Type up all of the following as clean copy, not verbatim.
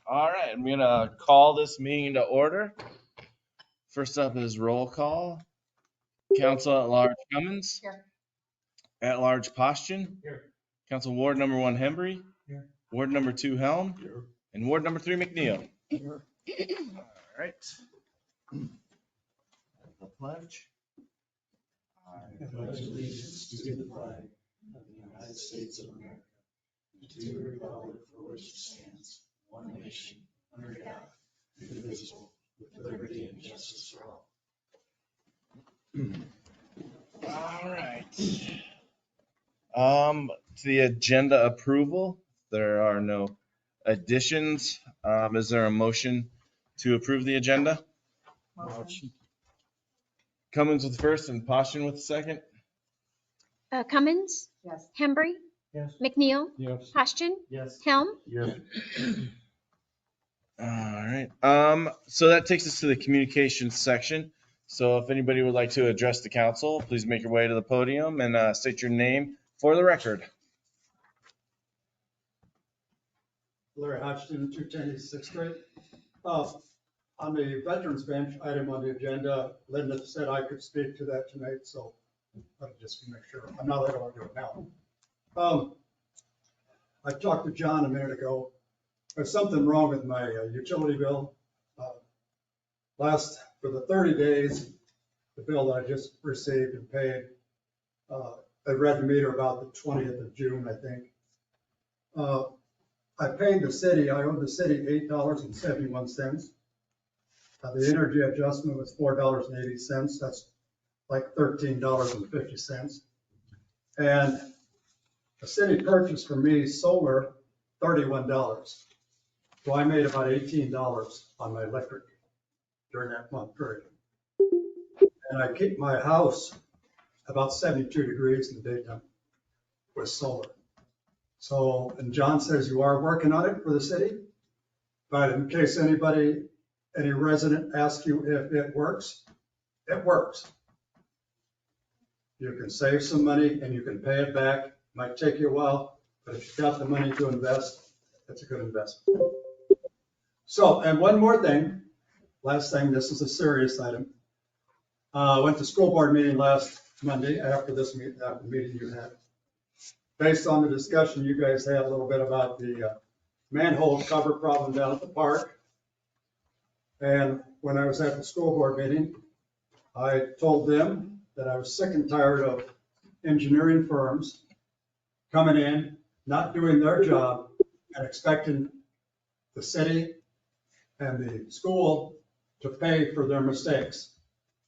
All right, I'm gonna call this meeting to order. First up is roll call. Council at Large Cummins. Here. At Large Poston. Here. Council Ward number 1 Hembry. Here. Ward number 2 Helm. Here. And Ward number 3 McNeil. Here. All right. The pledge. I pledge allegiance to the flag of the United States of America, and to the republic for which it stands, one nation, under God, indivisible, with liberty and justice for all. All right. To the agenda approval, there are no additions. Is there a motion to approve the agenda? Motion. Cummins with the first and Poston with the second. Cummins, Yes. Hembry, Yes. McNeil, Yes. Poston, Yes. Helm. Yes. All right. So that takes us to the communications section. So if anybody would like to address the council, please make your way to the podium and state your name for the record. Larry Hodgson, 210 East 6th Street. On the Veterans Bench item on the agenda, Linda said I could speak to that tonight, so I'll just make sure. I'm not able to do it now. I talked to John a minute ago. There's something wrong with my utility bill. For the 30 days, the bill that I just received and paid, I read the meter about the 20th of June, I think. I paid the city, I owed the city $8.71. The energy adjustment was $4.80. That's like $13.50. And the city purchased from me solar, $31. So I made about $18 on my electric during that month period. And I keep my house about 72 degrees in the daytime with solar. So, and John says you are working on it for the city, but in case any resident asks you if it works, it works. You can save some money and you can pay it back. Might take you a while, but if you've got the money to invest, it's a good investment. So, and one more thing, last thing, this is a serious item. Went to school board meeting last Monday after this meeting, after the meeting you had. Based on the discussion you guys had a little bit about the manhole cover problem down at the park. And when I was at the school board meeting, I told them that I was sick and tired of engineering firms coming in, not doing their job, and expecting the city and the school to pay for their mistakes.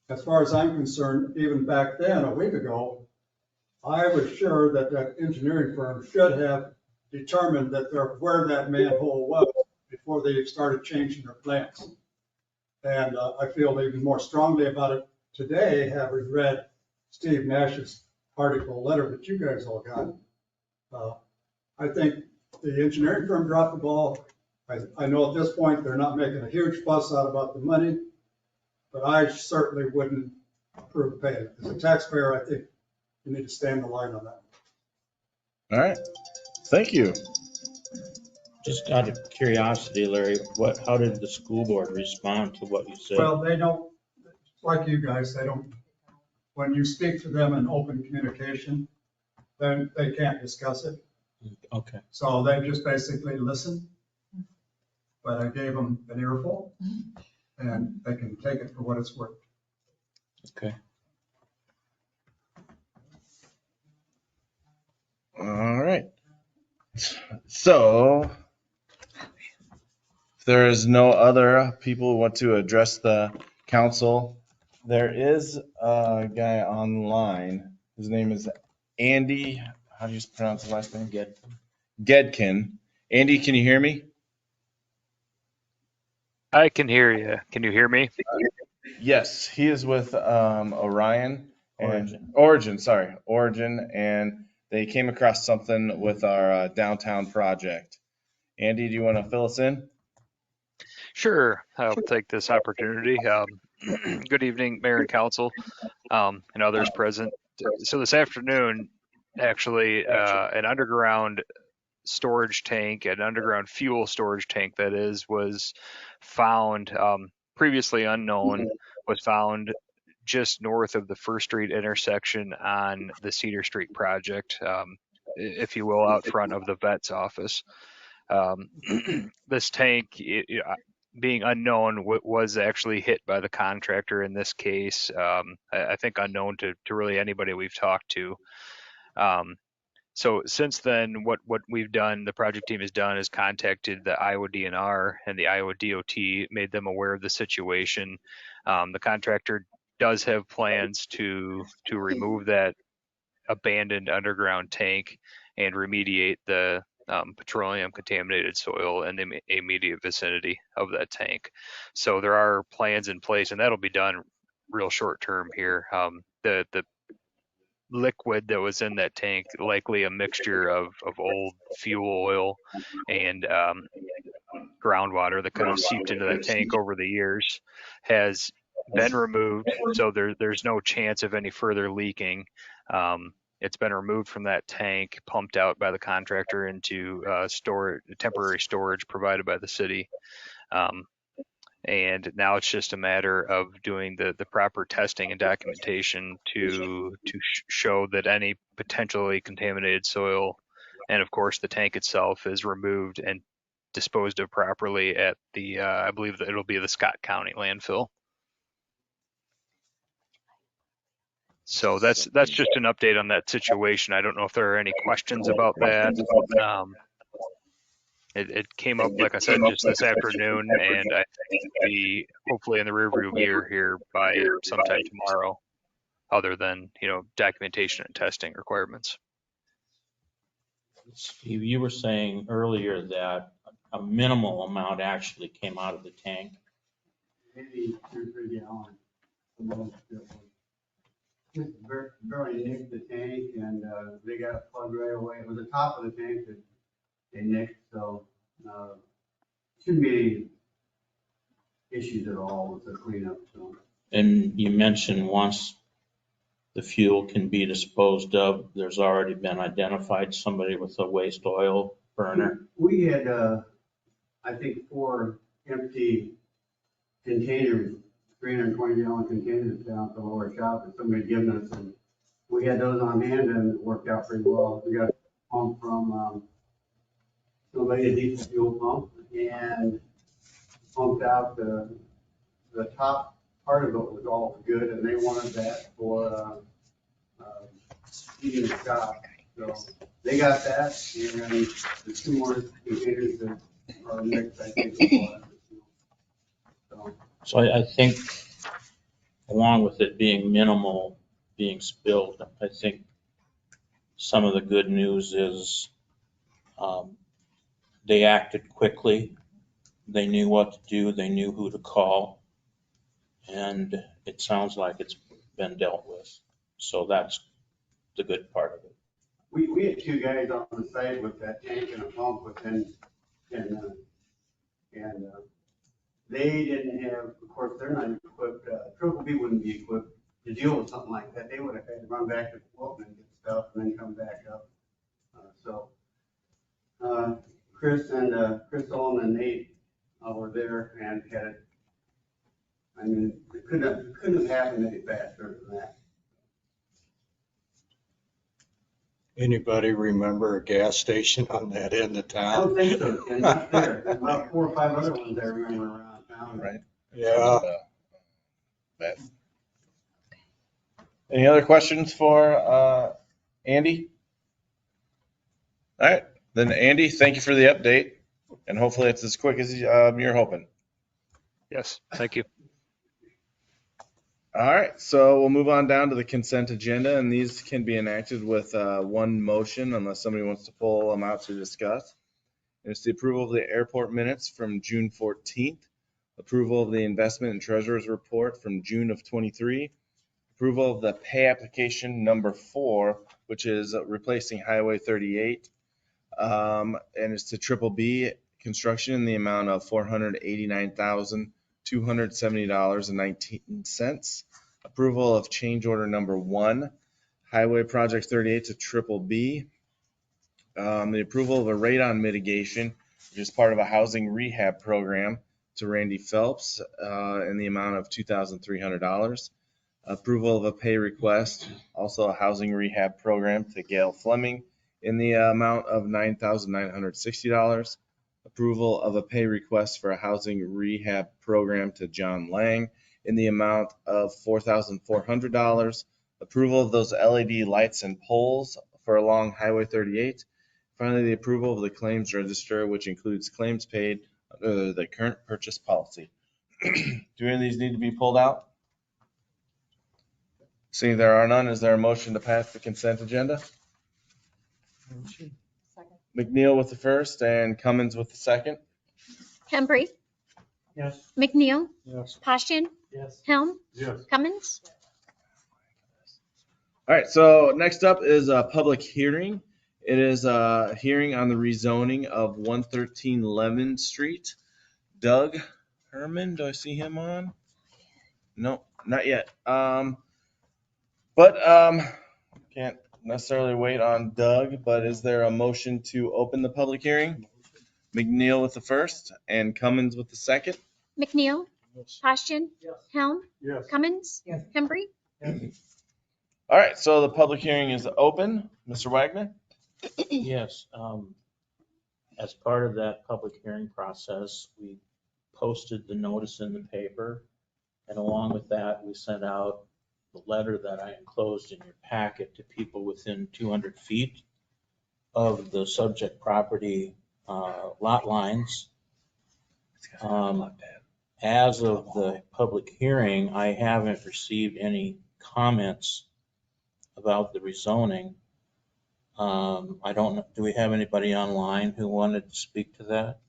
As far as I'm concerned, even back then, a week ago, I was sure that that engineering firm should have determined that where that manhole was before they started changing their plans. And I feel even more strongly about it today, having read Steve Nash's article, letter that you guys all got. I think the engineering firm dropped the ball. I know at this point they're not making a huge fuss out about the money, but I certainly wouldn't approve paying it. As a taxpayer, I think you need to stand the line on that. All right. Thank you. Just out of curiosity, Larry, how did the school board respond to what you said? Well, they don't, like you guys, they don't, when you speak to them in open communication, then they can't discuss it. Okay. So they just basically listen. But I gave them an earful and they can take it for what it's worth. Okay. All right. So if there is no other people who want to address the council, there is a guy online. His name is Andy. How do you pronounce his last name? Gedkin. Andy, can you hear me? I can hear you. Can you hear me? Yes, he is with Origin, and they came across something with our downtown project. Andy, do you want to fill us in? Sure. I'll take this opportunity. Good evening, Mayor and Council, and others present. So this afternoon, actually, an underground storage tank, an underground fuel storage tank that is, was found, previously unknown, was found just north of the First Street intersection on the Cedar Street project, if you will, out front of the vet's office. Um, this tank, being unknown, was actually hit by the contractor in this case. I think unknown to really anybody we've talked to. So since then, what we've done, the project team has done, is contacted the Iowa DNR and the Iowa DOT, made them aware of the situation. The contractor does have plans to remove that abandoned underground tank and remediate the petroleum contaminated soil in the immediate vicinity of that tank. So there are plans in place, and that'll be done real short term here. The liquid that was in that tank, likely a mixture of old fuel oil and groundwater that could have seeped into that tank over the years, has been removed. So there's no chance of any further leaking. It's been removed from that tank, pumped out by the contractor into temporary storage provided by the city. And now it's just a matter of doing the proper testing and documentation to show that any potentially contaminated soil, and of course the tank itself, is removed and disposed of properly at the I believe that it'll be the Scott County landfill. So that's just an update on that situation. I don't know if there are any questions about that. It came up, like I said, just this afternoon, and I think it'll be hopefully in the rearview mirror here by sometime tomorrow, other than, documentation and testing requirements. Steve, you were saying earlier that a minimal amount actually came out of the tank. Maybe 2 or 3 gallons. The most it was just barely nicked the tank, and they got it plugged right away. It was the top of the tank that they nicked, so shouldn't be issues at all with the cleanup. So. And you mentioned once the fuel can be disposed of, there's already been identified somebody with a waste oil burner. We had, I think, 4 empty containers, 320-gallon containers down at the lower shop that somebody had given us, and we had those on hand, and it worked out pretty well. We got a pump from somebody, a diesel fuel pump, and pumped out the top part of it was all good, and they wanted that for heating the shop. So they got that, and the 2 more containers that are mixed, I think. So I think along with it being minimal being spilled, I think some of the good news is they acted quickly. They knew what to do. They knew who to call. And it sounds like it's been dealt with. So that's the good part of it. We had 2 guys on the site with that tank and a pump within, and they didn't have, of course, they're not equipped, Triple B wouldn't be equipped to deal with something like that. They would have had to run back to Fulton and get stuff and then come back up. Chris Olin and Nate were there and had it. I mean, it couldn't have happened any faster than that. Anybody remember a gas station on that end of I don't town? think so, Ken, not there. There's about 4 or 5 other ones I remember around town. Right. Yeah. Any other questions for Andy? All right, then Andy, thank you for the update, and hopefully it's as quick as you're hoping. Yes, thank you. All right, so we'll move on down to the consent agenda, and these can be enacted with one motion unless somebody wants to pull them out to discuss. And it's the approval of the airport minutes from June 14th, approval of the investment and treasurer's report from June of 23, approval of the pay application number 4, which is replacing Highway 38, and it's to Triple B Construction in the amount of $489,270.19. Approval of change order number 1, Highway Project 38 to Triple B, the approval of a radon mitigation, which is part of a housing rehab program, to Randy Phelps in the amount of $2,300. Approval of a pay request, also a housing rehab program, to Gail Fleming in the amount of $9,960. Approval of a pay request for a housing rehab program to John Lang in the amount of $4,400. Approval of those LED lights and poles for along Highway 38. Finally, the approval of the claims register, which includes claims paid under the current purchase policy. Do any of these need to be pulled out? Seeing there are none, is there a motion to pass the consent agenda? Second. McNeil with the first and Cummins with the second. Hembry, Yes. McNeil, Yes. Postian, Yes. Helm, Yes. Cummins. All right, so next up is a public hearing. It is a hearing on the rezoning of 113 Lemon Street. Doug Herman, do I see him on? No, not yet. Can't necessarily wait on Doug, but is there a motion to open the public hearing? McNeil with the first and Cummins with the second. McNeil, Postian, Helm, Yes. Cummins, Hembry. All right, so the public hearing is open. Mr. Wagner? Yes, as part of that public hearing process, we posted the notice in the paper. And along with that, we sent out the letter that I enclosed in your packet to people within 200 feet of the subject property lot lines. As of the public hearing, I haven't received any comments about the rezoning. I don't know, do we have anybody online who wanted to speak to that?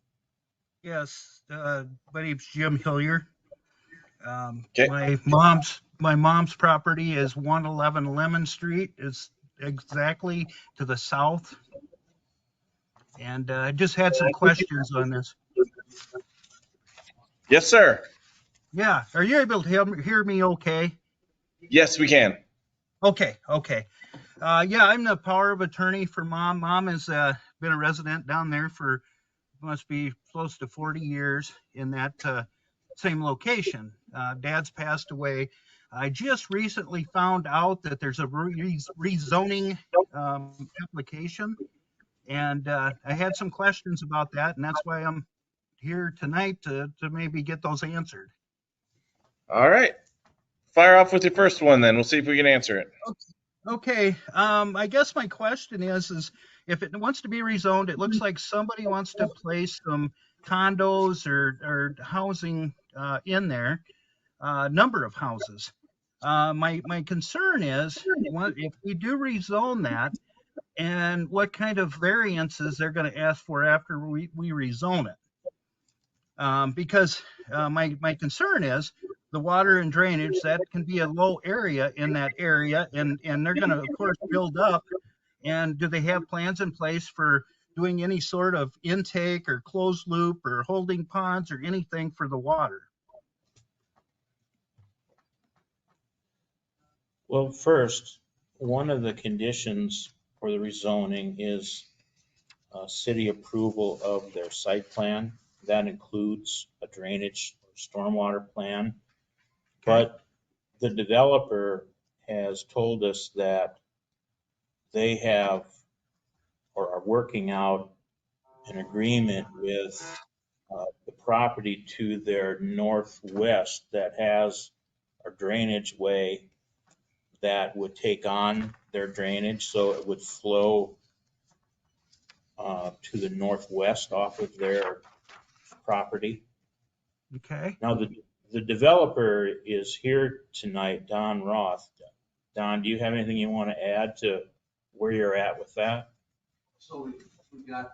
Yes, my name's Jim Hillier. Okay. My mom's property is 111 Lemon Street. It's exactly to the south. And I just had some questions on this. Yes, sir. Yeah, are you able to hear me okay? Yes, we can. Okay. Yeah, I'm the power of attorney for Mom. Mom has been a resident down there for, must be close to 40 years in that same location. Dad's passed away. I just recently found out that there's a rezoning application, and I had some questions about that, and that's why I'm here tonight to maybe get those answered. All right. Fire off with your first one then. We'll see if we can answer it. Okay, I guess my question is if it wants to be rezoned, it looks like somebody wants to place some condos or housing in there, number of houses. My concern is if we do rezone that, and what kind of variances they're going to ask for after we rezone it. Because my concern is the water and drainage, that can be a low area in that area, and they're going to, of course, build up. And do they have plans in place for doing any sort of intake or closed loop or holding ponds or anything for the water? Well, first, one of the conditions for the rezoning is city approval of their site plan. That includes a drainage or stormwater plan. But the developer has told us that they have or are working out an agreement with the property to their northwest that has a drainage way that would take on their drainage, so it would flow to the northwest off of their property. Okay. Now, the developer is here tonight, Don Roth. Don, do you have anything you want to add to where you're at with that? So we got,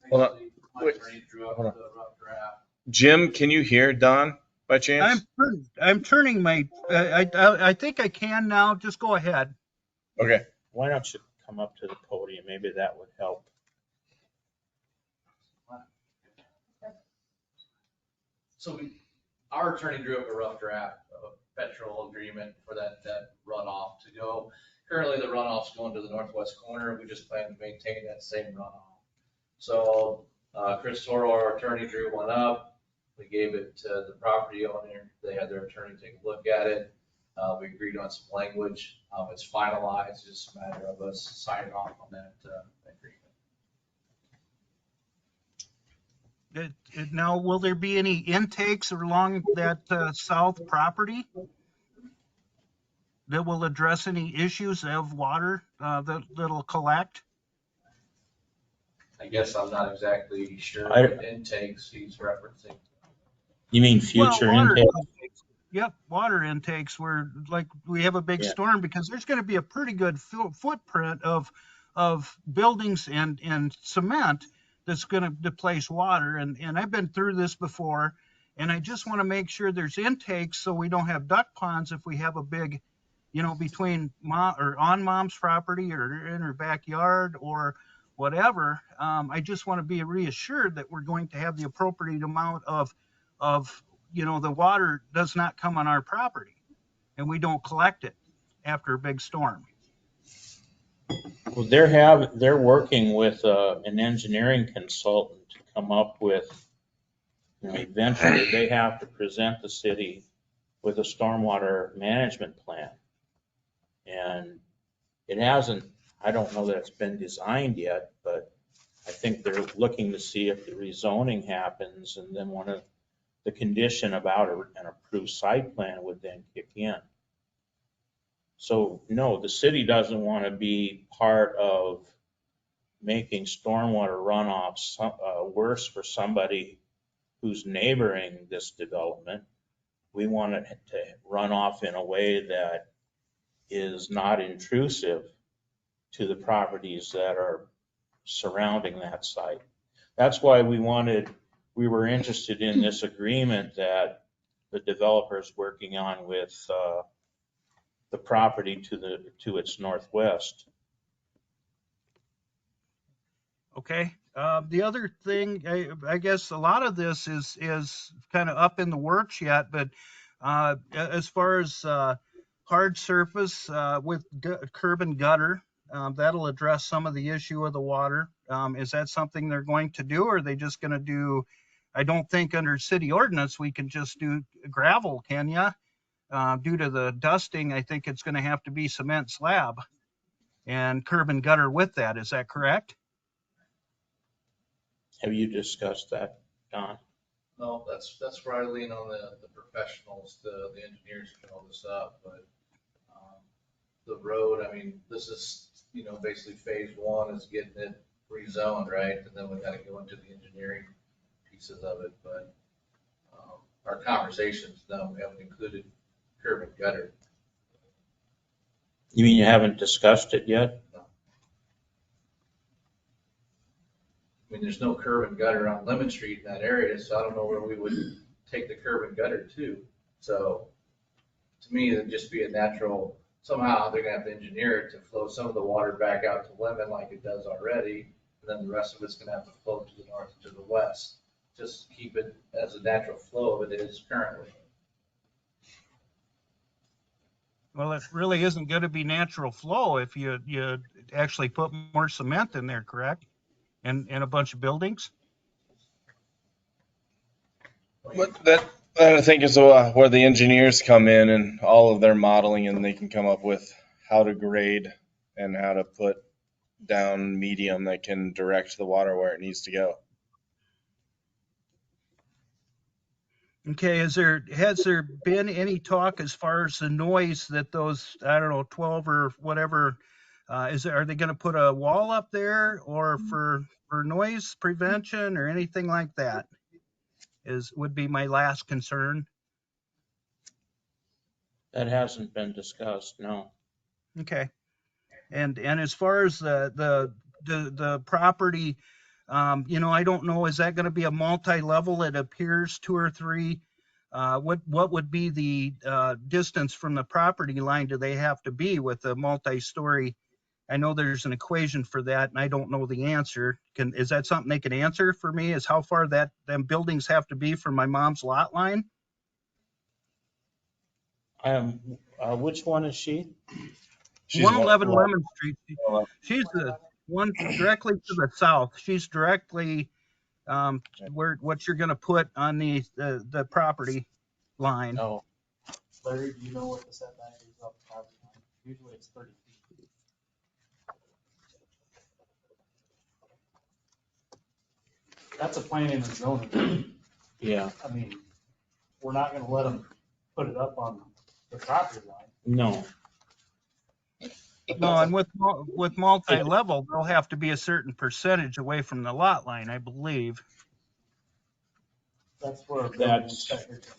Hold on. basically, my Wait. attorney drew up Hold on. the rough draft. Jim, can you hear Don by chance? I'm turning my, I think I can now. Just go ahead. Okay. Why don't you come up to the podium? Maybe that would help. So our attorney drew up a rough draft of a federal agreement for that runoff to go. currently the runoff's going to the northwest corner. We just plan to maintain that same runoff. So Chris Toro, our attorney, drew one up. We gave it to the property owner. They had their attorney take a look at it. We agreed on some language. It's finalized. It's just a matter of us signing off on that agreement. Now, will there be any intakes along that south property that will address any issues of water that'll collect? I guess I'm not exactly sure what intakes he's referencing. You mean future water intake? intakes. Yep, water intakes where like we have a big storm, because there's going to be a pretty good footprint of buildings and cement that's going to displace water. And I've been through this before, and I just want to make sure there's intakes so we don't have duck ponds if we have a big, between mom or on mom's property or in her backyard or whatever. I just want to be reassured that we're going to have the appropriate amount of the water does not come on our property and we don't collect it after a big storm. Well, they're working with an engineering consultant to come up with, eventually they have to present the city with a stormwater management plan. And it hasn't, I don't know that it's been designed yet, but I think they're looking to see if the rezoning happens, and then one of the condition about an approved site plan would then kick in. So no, the city doesn't want to be part of making stormwater runoffs worse for somebody who's neighboring this development. We want it to run off in a way that is not intrusive to the properties that are surrounding that site. That's why we were interested in this agreement that the developer's working on with the property to its northwest. Okay. The other thing, I guess a lot of this is kind of up in the works yet, but as far as hard surface with curb and gutter, that'll address some of the issue of the water. Is that something they're going to do, or are they just going to do? I don't think under city ordinance we can just do gravel, can you? Due to the dusting, I think it's going to have to be cement slab and curb and gutter with that. Is that correct? Have you discussed that, Don? No, that's where I lean on the professionals, the engineers to fill this up, but the road, I mean, this is, basically phase one is getting it rezoned, right? And then we got to go into the engineering pieces of it, but our conversations, no, we haven't included curb and gutter. You mean you haven't discussed it yet? No. I mean, there's no curb and gutter on Lemon Street in that area, so I don't know where we would take the curb and gutter to. So to me, it'd just be a natural, somehow they're gonna have to engineer it to flow some of the water back out to Lemon like it does already. And then the rest of it's gonna have to flow to the north and to the west. Just keep it as a natural flow of it is currently. Well, it really isn't going to be natural flow if you actually put more cement in there, correct? And a bunch of buildings. But that I think is where the engineers come in and all of their modeling, and they can come up with how to grade and how to put down medium that can direct the water where it needs to go. Okay, has there been any talk as far as the noise that those, I don't know, 12 or whatever, are they going to put a wall up there or for noise prevention or anything like that? Would be my last concern. That hasn't been discussed, no. Okay. And as far as the property, I don't know, is that going to be a multi-level? It appears 2 or 3. What would be the distance from the property line do they have to be with a multi-story? I know there's an equation for that, and I don't know the answer. Is that something they can answer for me? Is how far them buildings have to be from my mom's lot line? Which one is she? She's 111 one- Lemon Street. She's the one directly to the south. She's directly where what you're going to put on the property line. No, Larry, do you know what the setback is off the property line? Usually it's 30 feet. That's a planning and zoning. yeah, I mean, we're not gonna let them put it up on the property line. no. But No, that's and with multi-level, there'll have to be a certain percentage away from the lot line, I believe. That's where a building That's- inspector can be.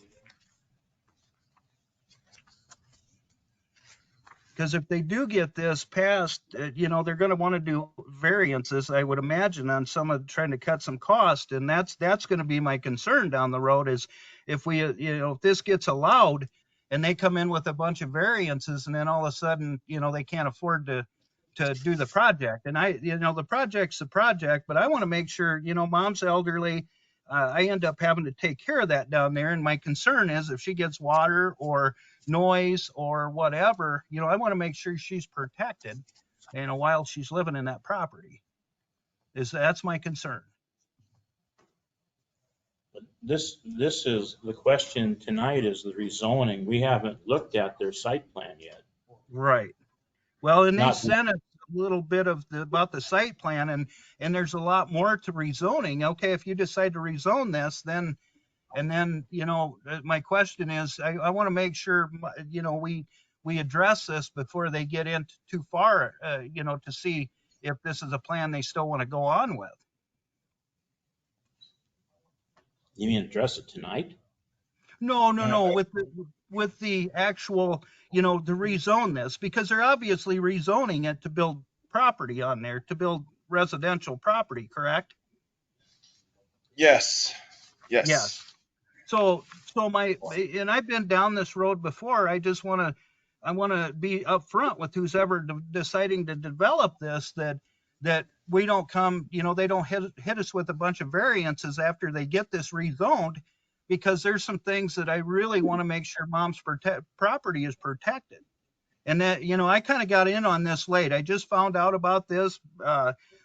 Because if they do get this passed, they're going to want to do variances, I would imagine, on some of trying to cut some cost. And that's going to be my concern down the road is if we, if this gets allowed and they come in with a bunch of variances and then all of a sudden, they can't afford to do the project. And the project's the project, but I want to make sure, mom's elderly. I end up having to take care of that down there. And my concern is if she gets water or noise or whatever, I want to make sure she's protected, while she's living in that property. That's my concern. But this is, the question tonight is the rezoning. We haven't looked at their site plan yet. Right. Well, and they Not- sent us a little bit about the site plan and there's a lot more to rezoning. Okay, if you decide to rezone this, then my question is, I want to make sure, we address this before they get in too far, to see if this is a plan they still want to go on with. You mean address it tonight? No, with the actual, to rezone this, because they're obviously rezoning it to build property on there, to build residential property, correct? Yes. Yes. So and I've been down this road before. I want to be upfront with who's ever deciding to develop this, that we don't come, they don't hit us with a bunch of variances after they get this rezoned, because there's some things that I really want to make sure mom's property is protected. And that, I kind of got in on this late. I just found out about this.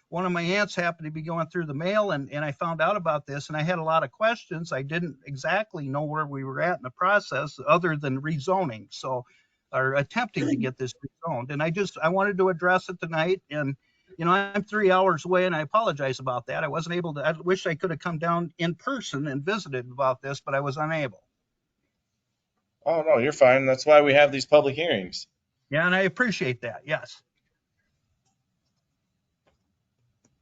One of my aunts happened to be going through the mail and I found out about this and I had a lot of questions. I didn't exactly know where we were at in the process other than rezoning. So, or attempting to get this rezoned. And I wanted to address it tonight. And, I'm 3 hours away and I apologize about that. I wasn't able to, I wish I could have come down in person and visited about this, but I was unable. Oh, no, you're fine. That's why we have these public hearings. Yeah, and I appreciate that. Yes.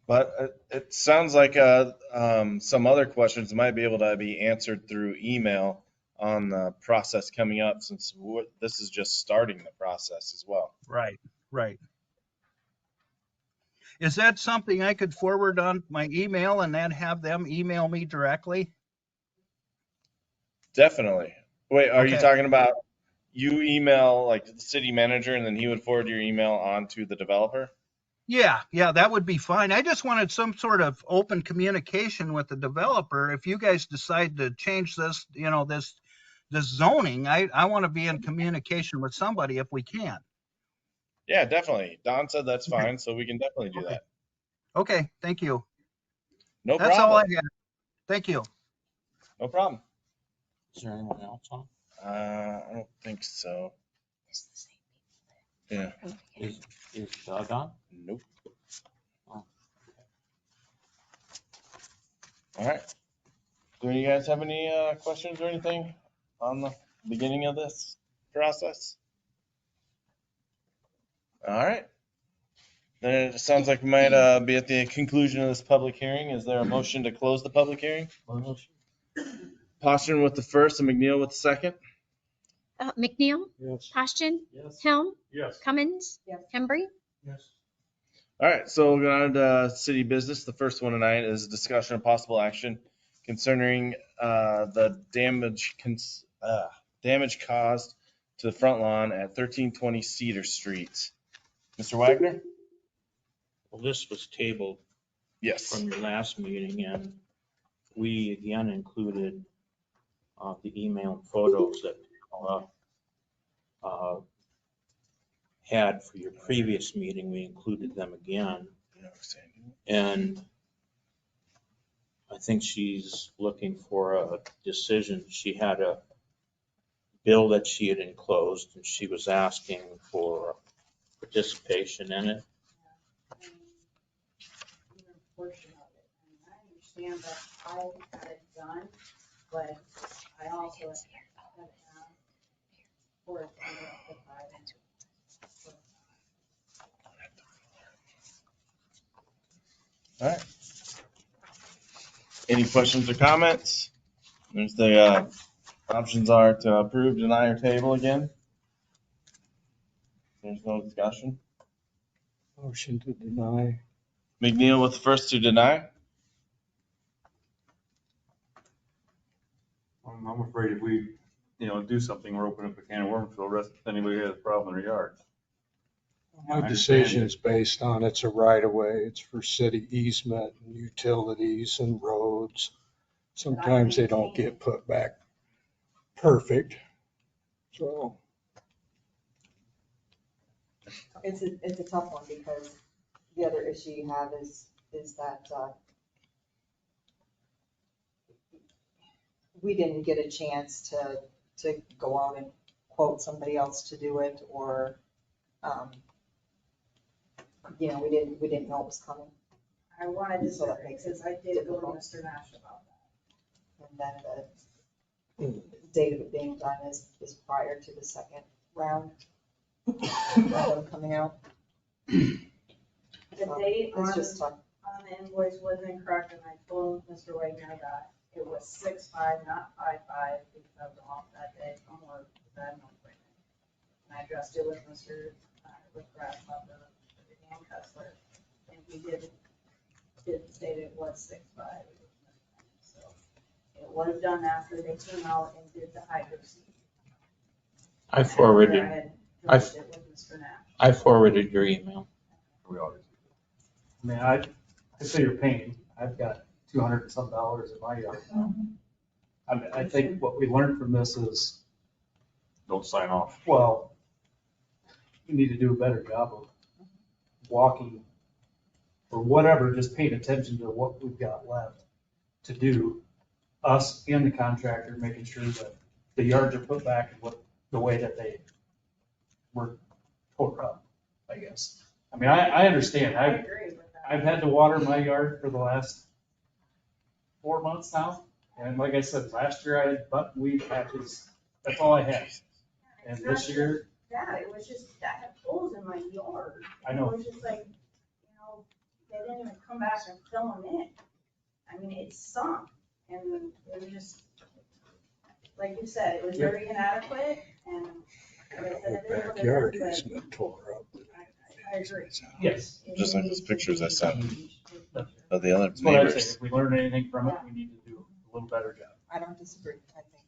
But it sounds like some other questions might be able to be answered through email on the process coming up, since this is just starting the process as well. Right. Is that something I could forward on my email and then have them email me directly? Definitely. Wait, are you Okay. talking about you email like the city manager and then he would forward your email on to the developer? Yeah, that would be fine. I just wanted some sort of open communication with the developer. If you guys decide to change this, this zoning, I want to be in communication with somebody if we can. Yeah, definitely. Don said that's Okay. fine, so we can definitely do that. Okay, thank you. No That's all I problem. had. Thank you. No problem. Is there anyone else on? I don't think so. Yeah. Is Doug on? Nope. Oh. All right. Do you guys have any questions or anything on the beginning of this process? All right. Then it sounds like we might be at the conclusion of this public hearing. Is there a motion to close the public hearing? Posturing with the first and McNeil with the second. McNeil, Yes. Posturing, Yes. Helm, Yes. Cummins, Hembry. Yes. All right, so we'll go on to city business. The first one tonight is discussion of possible action concerning the damage caused to the front lawn at 1320 Cedar Street. Mr. Wagner? Well, this was tabled Yes. from your last meeting, and we again included the email and photos that had for your previous meeting, we included them again. And I think she's looking for a decision. She had a bill that she had enclosed, and she was asking for participation in it. Even a portion of it. I mean, I understand that I had it done, but I also have asked for it to be rectified. All right. Any questions or comments? There's the options are to approve, deny, or table again. There's no discussion. Motion to deny. McNeil with the first to deny. I'm afraid if we, do something, we're opening up a can of worms for the rest, if anybody has a problem in their yards. My decision is based on it's a right of way. It's for city easement and utilities and roads. Sometimes they don't get put back perfect. So It's a tough one because the other issue you have is that we didn't get a chance to go out and quote somebody else to do it, or, we didn't know it was coming. I wanted to So that say, makes it because I did go to difficult. Mr. Nash about that. And then the date of it being done is prior to the second round of them coming out. The date It's just tough. on the invoice was incorrect, and I told Mr. Wagner that it was 6/5, not 5/5, because I'm off that day from work, because I had no appointment. And I addressed it with Mr. with Brad Butler, Dan Kessler, and he did state it was 6/5. So it was done after they came out and did the hydro seed. I forwarded, After I had addressed it with Mr. Nash. I forwarded your email. We always. I mean, I say you're paying, I've got $200 and some in my yard. I mean, I think what we learned from this is, Don't sign off. well, we need to do a better job of walking or whatever, just paying attention to what we've got left to do, us and the contractor, making sure that the yards are put back in the way that they were tore up, I guess. I mean, I understand. I agree with that. I've had to water my yard for the last 4 months now. And like I said, last year I had buckwheat patches. That's all I had. And this year, That, it was just, I had holes in my yard. I know. It was just like, they didn't even come back and fill them in. I mean, it sunk, and it was just, like you said, it was very inadequate, and like I said, it is what it backyard is, but easement tore up. I agree. yes. Just like those pictures I sent of the other That's what I'd say. neighbors. If we learn anything from it, we need to do a little better job. I don't disagree. I think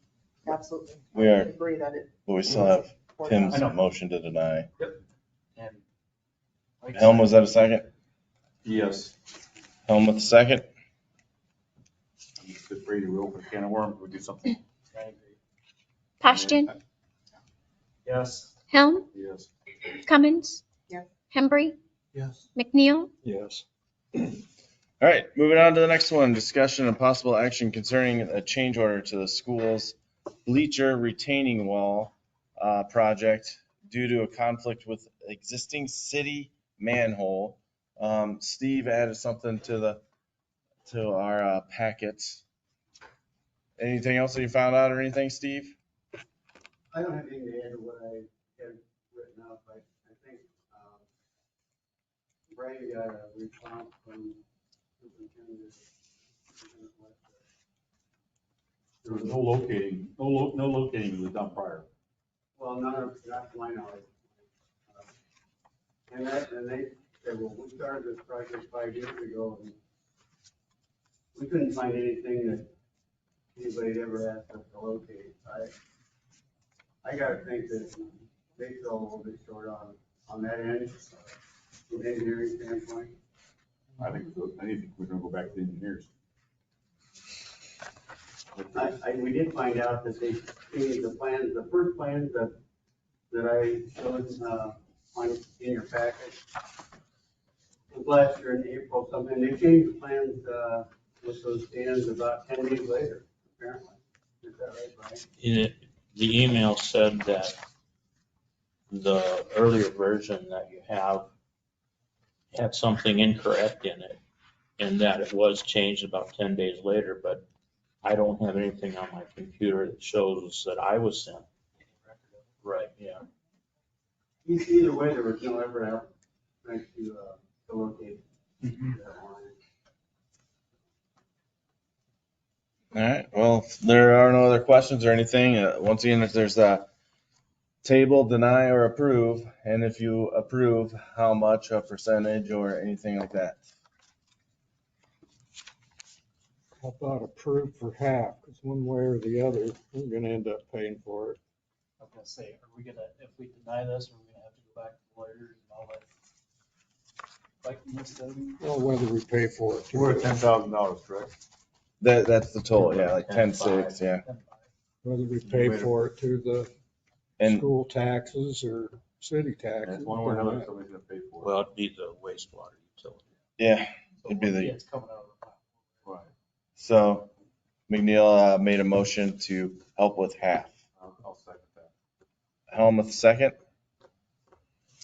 absolutely. We I are- agree that it. But we still have Tim's I know. motion to deny. And like I Helm, said, was that a second? Yes. Helm with the second? I'm just afraid if we open a can of worms, we do something. I agree. Pashton, Yes. Helm, Yes. Cummins. Yes. Hembry, Yes. McNeil. Yes. All right, moving on to the next one, discussion and possible action concerning a change order to the school's bleacher retaining wall project due to a conflict with existing city manhole. Steve added something to our packets. Anything else that you found out or anything, Steve? I don't have anything to add to what I had written up. I think Brian got a response from superintendent. There was no locating was done prior. Well, not to my knowledge. And they said, well, we started this project 5 years ago, and we couldn't find anything that anybody ever asked us to locate. I gotta think that they fell a little bit short on that end, from an engineering standpoint. I think we're gonna go back to the engineers. We did find out that they changed the plans, the first plans that I showed, in your package. And last year in April, something, they changed the plans, with those stands about 10 days later, apparently. Is that right, Brian? The email said that the earlier version that you have had something incorrect in it, and that it was changed about 10 days later, but I don't have anything on my computer that shows that I was sent. Right, yeah. Either way, there was no ever out trying to locate that line. All right, well, if there are no other questions or anything, once again, if there's a table, deny or approve, and if you approve, how much, a percentage or anything like that. How about approved for half? Because one way or the other, we're going to end up paying for it. I was gonna say, are we gonna, if we deny this, are we gonna have to go back to lawyers and all that? Like this thing? Well, whether we pay for it. We're at $10,000, correct? That's the total, yeah, like 10.6, yeah. Whether we pay for it through the And school taxes or city taxes. That's one way or another, somebody's gonna pay for it. Well, it'd be the wastewater utility. yeah, So it'd be the, it's coming out of the pot. Right. so McNeil made a motion to help with half. I'll second that. Helmuth second,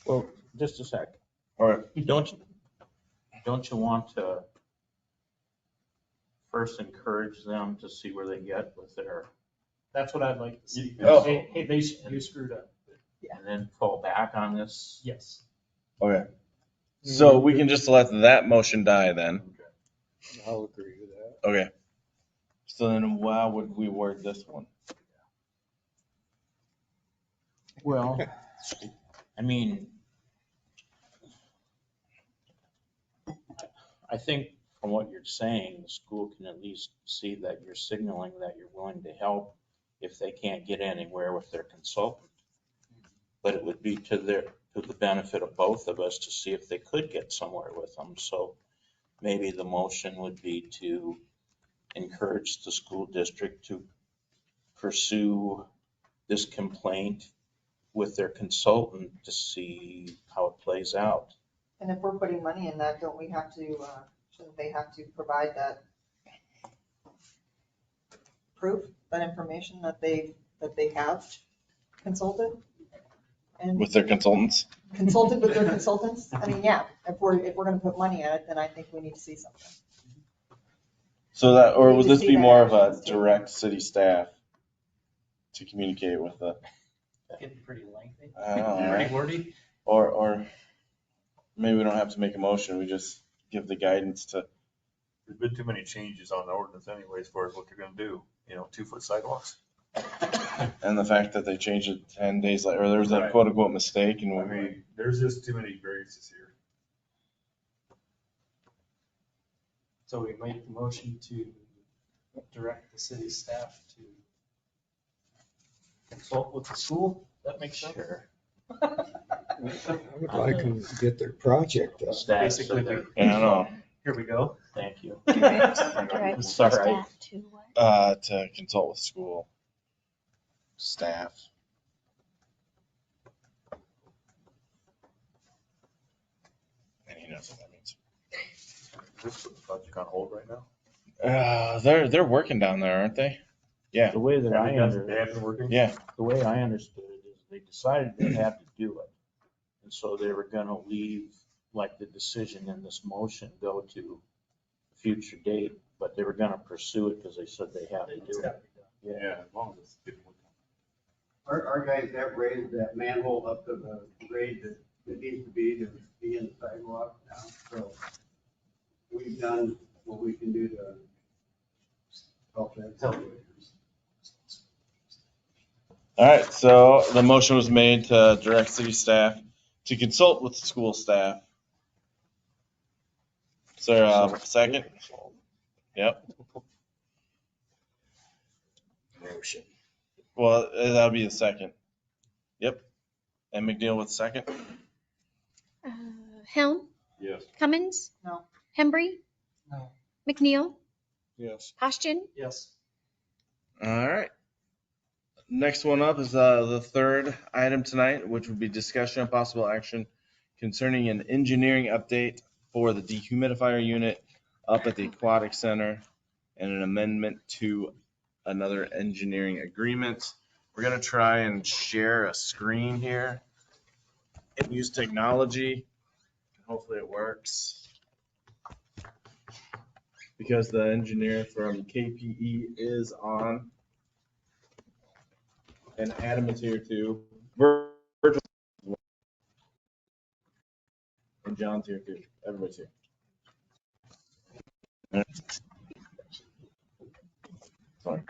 Well, just a sec. or Don't you want to first encourage them to see where they get with their, That's what I'd like to see. Oh. Hey, you screwed up. and then fall back on this? Yes. okay. So we can just let that motion die then. I'll agree to that. Okay. So then how would we word this one? Well, I mean, I think from what you're saying, the school can at least see that you're signaling that you're willing to help if they can't get anywhere with their consultant. But it would be to the benefit of both of us to see if they could get somewhere with them. So maybe the motion would be to encourage the school district to pursue this complaint with their consultant to see how it plays out. And if we're putting money in that, don't we have to, shouldn't they have to provide that proof, that information that they have consulted? And With their consultants? consulted with their consultants? I mean, yeah, if we're gonna put money in it, then I think we need to see something. So that, or We would need to this see be that more of a actions taken. direct city staff to communicate with the, Getting pretty lengthy. I don't know, Pretty wordy. or maybe we don't have to make a motion, we just give the guidance to, There's been too many changes on the ordinance anyway, as far as what they're gonna do, 2-foot sidewalks. and the fact that they changed it 10 days later, or there was a Right. quote unquote mistake I and mean, there's just too many variances here. So we make the motion to direct the city staff to consult with the school. That makes sense? Sure. I would like them to get their project done. Staff Basically, said that- I don't know, Here we go. Thank you. Direct It's all right. staff to what? to consult with school staff. And he knows what that means. This put the project on hold right now. They're working down there, aren't they? Yeah, The way that I They understood, have been working? yeah. the way I understood it is they decided they had to do it. And so they were gonna leave, like, the decision in this motion go to a future date, but they were gonna pursue it because they said they had to It's do gotta it. be done. Yeah, as long as it's getting worked Our guys have raised that manhole up to the grade that it needs to be in the sidewalk now, so we've done what we can do to help that. All right, so the motion was made to direct city staff to consult with the school staff. Is there a second? Yep. Motion. Well, that'll be the second. Yep. And McNeil with the second? Helm, Yes. Cummins, No. Hembry, No. McNeil, Yes. Postian, Yes. All right. Next one up is the third item tonight, which would be discussion and possible action concerning an engineering update for the dehumidifier unit up at the Aquatic Center and an amendment to another engineering agreement. We're going to try and share a screen here and use technology. Hopefully it works. Because the engineer from KPE is on. And Adam is here too. Virgil. And John's here too. Everybody's here. Sorry.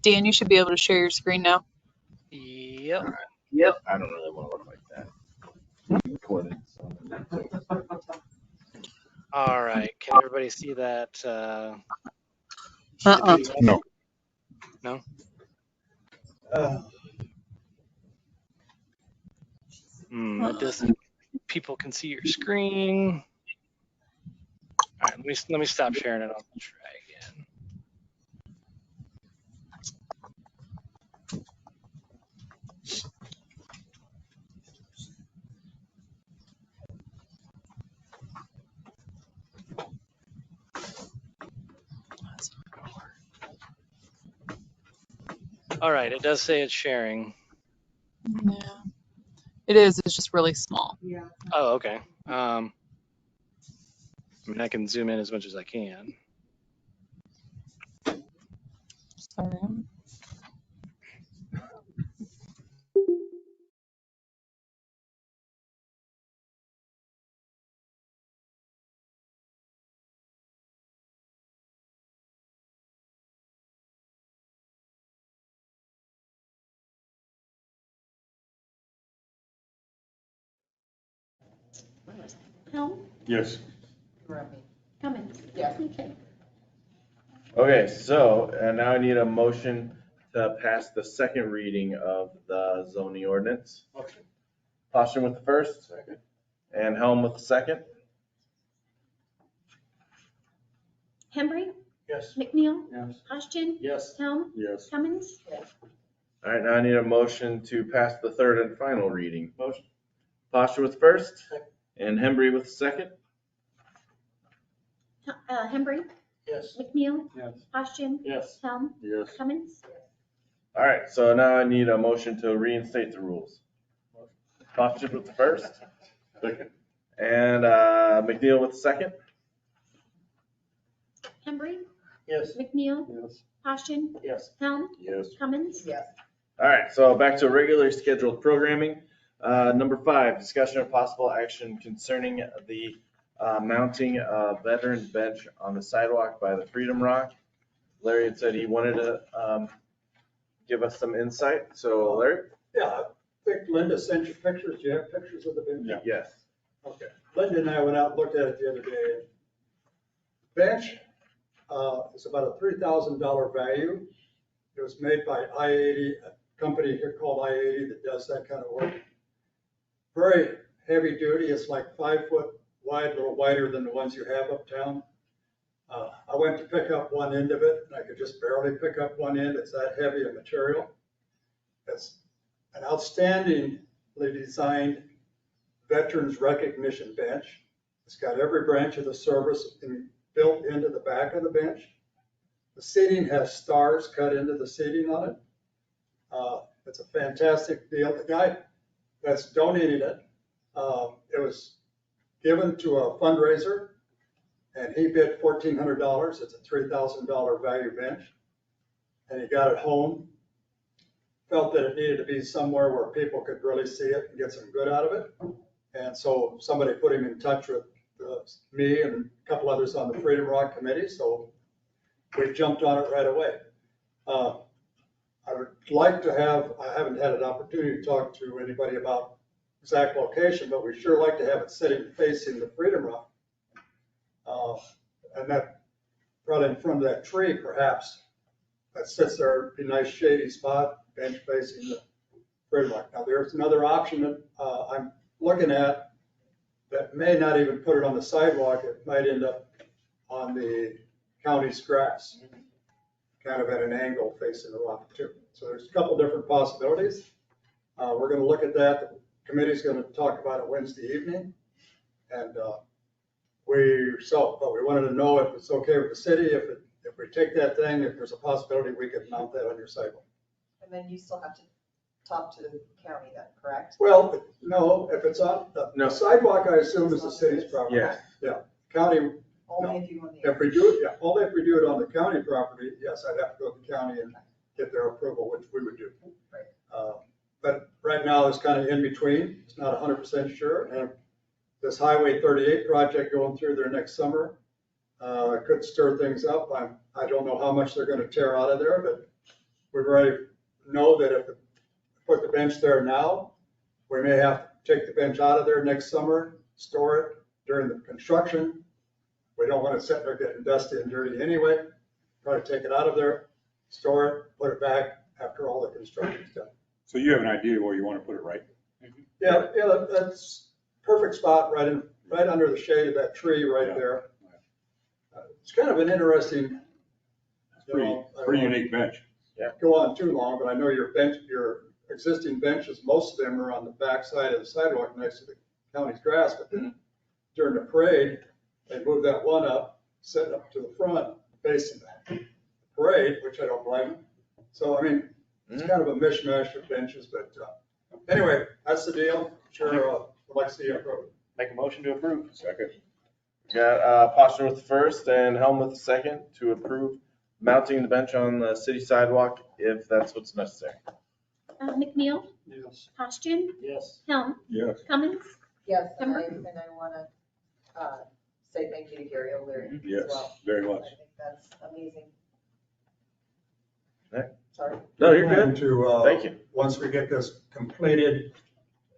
Dan, you should be able to share your screen now. Yep. Yep. I don't really want to look like that. Recorded. So. All right. Can everybody see that? No. No? It doesn't. People can see your screen. All right. Let me stop sharing it. I'll try again. All right. It does say it's sharing. Yeah. It is. It's just really small. Oh, okay. I mean, I can zoom in as much as I can. Sorry. Helm? Yes. Cummins? Yes. Okay. Okay, so now I need a motion to pass the second reading of the zoning ordinance. Foster with the first. Second. And Helm with the second. Hembry, Yes. McNeil, Yes. Hodgson, Yes. Helm, Yes. Cummins. All right, now I need a motion to pass the third and final reading. Motion. Foster with the first. And Hembry with the second. Hembry, Yes. McNeil, Yes. Hodgson, Yes. Helm, Yes. Cummins. All right, so now I need a motion to reinstate the rules. Foster with the first. Second. And McNeil with the second. Hembry, Yes. McNeil, Yes. Hodgson, Yes. Helm, Yes. Cummins. All right, so back to regularly scheduled programming. Number 5, discussion of possible action concerning the mounting a veteran bench on the sidewalk by the Freedom Rock. Larry had said he wanted to give us some insight. So Larry? Yeah, I think Linda sent you pictures. Do you have pictures of the bench? Yeah. Yes. Okay. Linda and I went out and looked at it the other day. Bench is about a $3,000 value. It was made by I-80, a company here called I-80 that does that kind of work. Very heavy duty. It's like 5 foot wide, a little wider than the ones you have uptown. I went to pick up one end of it, and I could just barely pick up one end. It's that heavy a material. It's an outstandingly designed veterans recognition bench. It's got every branch of the service built into the back of the bench. The seating has stars cut into the seating on it. It's a fantastic deal. The guy that's donated it, it was given to a fundraiser, and he bid $1,400. It's a $3,000 value bench, and he got it home. Felt that it needed to be somewhere where people could really see it and get some good out of it. And so somebody put him in touch with me and a couple others on the Freedom Rock Committee, so we jumped on it right away. I would like to have, I haven't had an opportunity to talk to anybody about exact location, but we sure like to have it sitting facing the Freedom Rock. And that, probably in front of that tree perhaps, that sits there, be a nice shady spot, bench facing the Freedom Rock. Now there's another option that I'm looking at that may not even put it on the sidewalk. It might end up on the county's grass. kind of at an angle facing the rock too. So there's a couple different possibilities. We're going to look at that. The committee's going to talk about it Wednesday evening. And but we wanted to know if it's okay with the city, if we take that thing, if there's a possibility we could mount that on your sidewalk. And then you still have to talk to the county then, correct? Well, no, if it's on, No. the sidewalk, I assume is the city's property. Yeah. Yeah, county, Only if you want the. if we do it, yeah, only if we do it on the county property, yes, I'd have to go to the county and get their approval, which we would do. Right. But right now, it's kind of in between, it's not 100% sure, and this Highway 38 project going through there next summer could stir things up. I don't know how much they're going to tear out of there, but we already know that if we put the bench there now, we may have to take the bench out of there next summer, store it during the construction. We don't want it sitting there getting dusty and dirty anyway. Try to take it out of there, store it, put it back after all the construction's done. So you have an idea where you want to put it, right? Yeah, that's perfect spot right under the shade of that tree right there. It's kind of an interesting, Pretty unique bench. go on too long, but I know your existing benches, most of them are on the back side of the sidewalk next to the county's grass, but then during the parade, they moved that one up, set it up to the front, facing the parade, which I don't blame them. So, I mean, it's kind of a mishmash of benches, but anyway, that's the deal. Sure, I'd like to see you approve. Make a motion to approve. Second. We got Posture with the first and Helm with the second to approve mounting the bench on the city sidewalk if that's what's necessary. McNeil, Yes. Poston, Yes. Helm, Yes. Cummins, Yes, and I Remember? want to say thank you to Gary O'Leary as Yes, well. very I much. think that's amazing. Okay. Sorry. No, you're Plan good. to, Thank you. once we get this completed,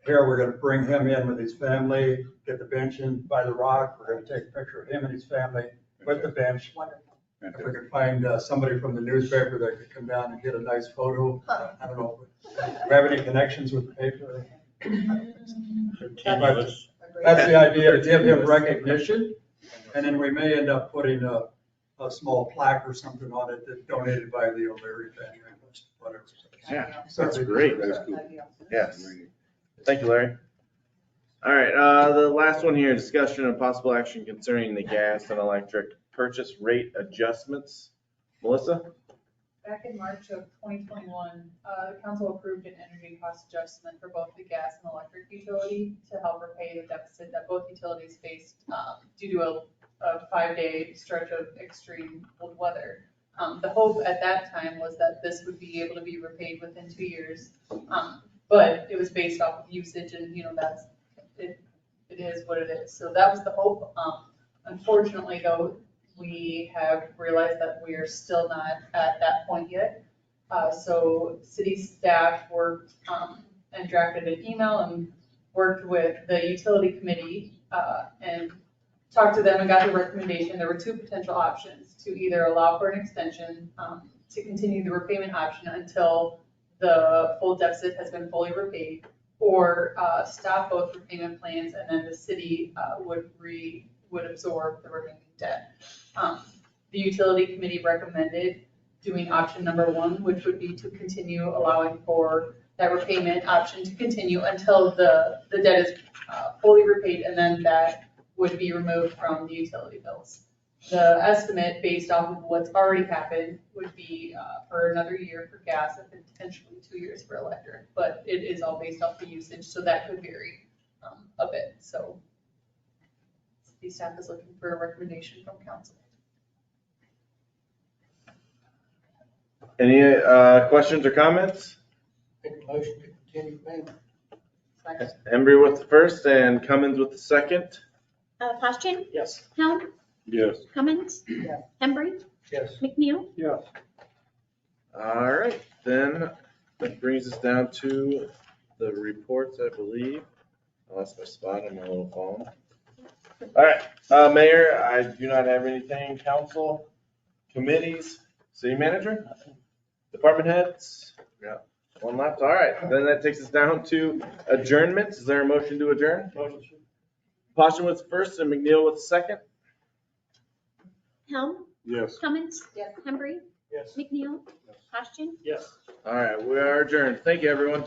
here, we're gonna bring him in with his family, get the bench in by the rock. We're gonna take a picture of him and his family with the bench. Wonderful. If we could find somebody from the newspaper that could come down and get a nice photo, I don't know, do you have any connections with the paper? Continuous. That's the idea, to give him recognition, and then we may end up putting a small plaque or something on it that's donated by the O'Leary family, whatever. Yeah, that's great. That is cool. That'd be awesome. Yes. Thank you, Larry. All right, the last one here, discussion and possible action concerning the gas and electric purchase rate adjustments. Melissa? Back in March of 2021, the council approved an energy cost adjustment for both the gas and electric utility to help repay the deficit that both utilities faced due to a 5-day stretch of extreme cold weather. The hope at that time was that this would be able to be repaid within 2 years, but it was based off of usage, and that's it is what it is. So that was the hope. Unfortunately, though, we have realized that we are still not at that point yet. So city staff worked and drafted an email and worked with the utility committee and talked to them and got the recommendation. There were 2 potential options: to either allow for an extension, to continue the repayment option until the full deficit has been fully repaid, or stop both repayment plans, and then the city would absorb the remaining debt. The utility committee recommended doing option number 1, which would be to continue allowing for that repayment option to continue until the debt is fully repaid, and then that would be removed from the utility bills. The estimate, based off of what's already happened, would be for another year for gas and potentially 2 years for electric, but it is all based off the usage, so that could vary a bit. So city staff is looking for a recommendation from council. Any questions or comments? Make a motion to continue payment. Second. Embry with the first and Cummins with the second. Poston, Yes. Helm, Yes. Cummins, Yes. Embry, Yes. McNeil. Yes. All right, then that brings us down to the reports, I believe. I lost my spot on my little phone. All right, Mayor, I do not have anything. Council, committees, city manager, department heads. Yeah, one left. All right, then that takes us down to adjournments. Is there a motion to adjourn? Motion. Poston with first and McNeil with second. Helm, Yes. Cummins, Yes. Embry, Yes. McNeil, Posturing. Yes. All right, we are adjourned. Thank you, everyone.